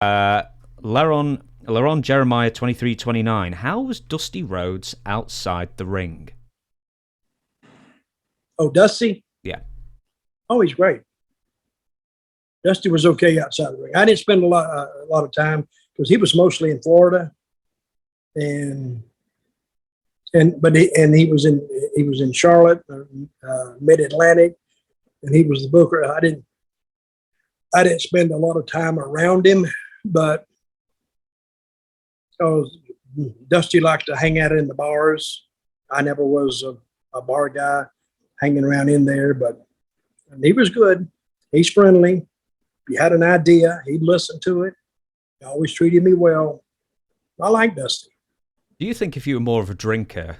Uh, Laron Jeremiah 2329. How was Dusty Rhodes outside the ring? Oh, Dusty? Yeah. Oh, he's great. Dusty was okay outside the ring. I didn't spend a lot of time because he was mostly in Florida, and he was in Charlotte, Mid Atlantic, and he was the booker. I didn't spend a lot of time around him, but Dusty liked to hang out in the bars. I never was a bar guy hanging around in there, but he was good. He's friendly. If you had an idea, he'd listen to it. He always treated me well. I like Dusty. Do you think if you were more of a drinker,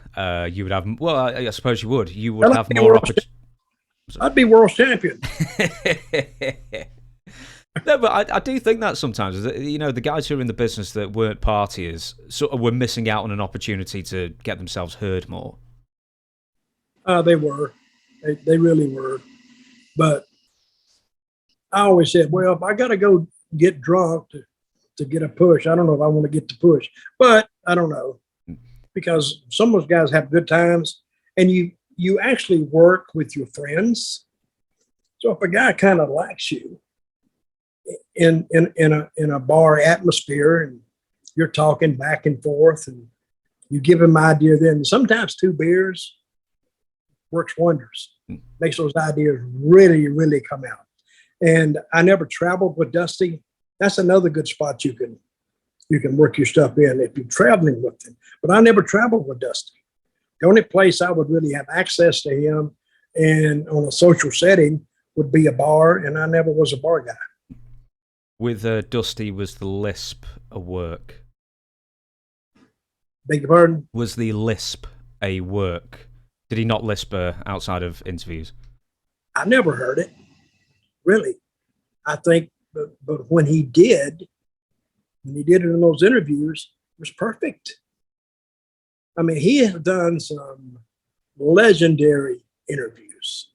you would have? Well, I suppose you would. You would Well, have more opportunity. I'd be world champion. No, but I do think that sometimes, you know, the guys who are in the business that weren't partiers sort of were missing out on an opportunity to get themselves heard more. They were. They really were. But I always said, well, if I got to go get drunk to get a push, I don't know if I want to get the push. But I don't know. Because some of those guys have good times, and you actually work with your friends. So if a guy kind of likes you in a bar atmosphere, and you're talking back and forth, and you give him idea, then sometimes 2 beers works wonders. Makes those ideas really, really come out. And I never traveled with Dusty. That's another good spot you can work your stuff in if you're traveling with him. But I never traveled with Dusty. The only place I would really have access to him and on a social setting would be a bar, and I never was a bar guy. With Dusty, was the lisp a work? Beg your pardon? Was the lisp a work? Did he not lisp outside of interviews? I never heard it, really. I think, but when he did it in those interviews, it was perfect. I mean, he has done some legendary interviews.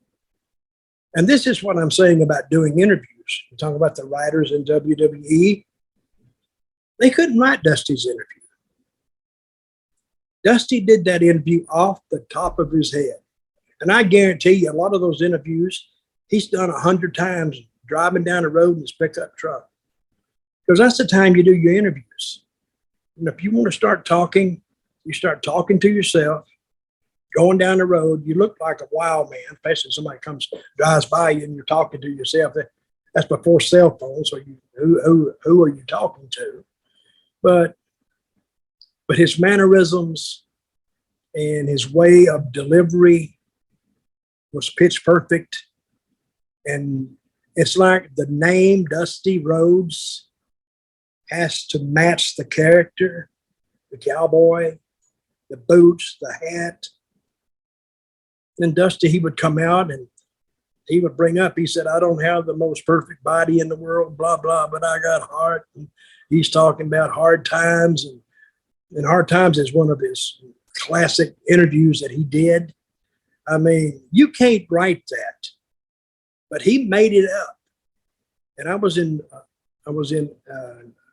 And this is what I'm saying about doing interviews. You're talking about the writers in WWE. They couldn't write Dusty's interview. Dusty did that interview off the top of his head. And I guarantee you, a lot of those interviews, he's done 100 times driving down the road in his pickup truck. Because that's the time you do your interviews. And if you want to start talking, you start talking to yourself, going down the road. You look like a wild man, especially if somebody drives by you and you're talking to yourself. That's before cell phones, so who are you talking to? But his mannerisms and his way of delivery was pitch perfect. And it's like the name Dusty Rhodes has to match the character, the cowboy, the boots, the hat. Then Dusty, he would come out and he would bring up, he said, I don't have the most perfect body in the world, blah, blah, but I got heart. And he's talking about hard times. And Hard Times is one of his classic interviews that he did. I mean, you can't write that, but he made it up. And I was in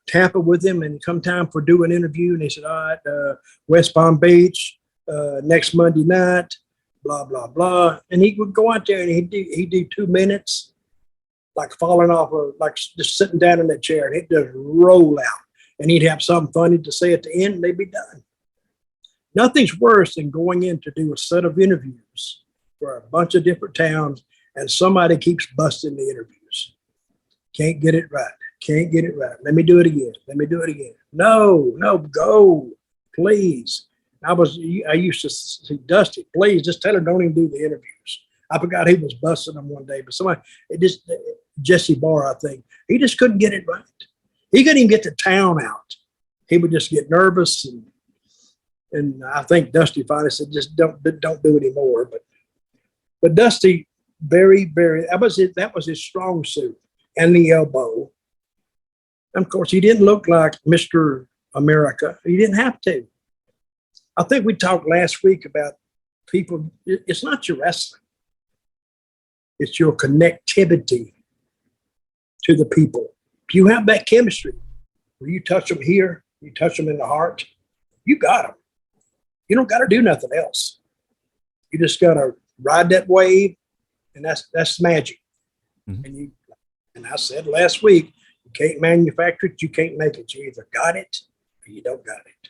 Tampa with him, and come time for do an interview, and he said, all right, West Palm Beach, next Monday night, blah, blah, blah. And he would go out there and he'd do 2 minutes, like falling off like just sitting down in that chair, and he'd just roll out. And he'd have something funny to say at the end, and they'd be done. Nothing's worse than going in to do a set of interviews for a bunch of different towns, and somebody keeps busting the interviews. Can't get it right. Can't get it right. Let me do it again. Let me do it again. No, go, please. I used to say, Dusty, please just tell her don't even do the interviews. I forgot he was busting them one day, but Jesse Barr, I think, he just couldn't get it right. He couldn't even get the town out. He would just get nervous, and I think Dusty finally said, just don't do it anymore. But Dusty, very, very, that was his strong suit, and the elbow. And of course, he didn't look like Mr. America. He didn't have to. I think we talked last week about people. It's not your wrestling. It's your connectivity to the people. If you have that chemistry, where you touch them here, you touch them in the heart, you got them. You don't got to do nothing else. You just got to ride that wave, and that's magic. Mm-hmm. And I said last week, you can't manufacture it, you can't make it. You either got it or you don't got it.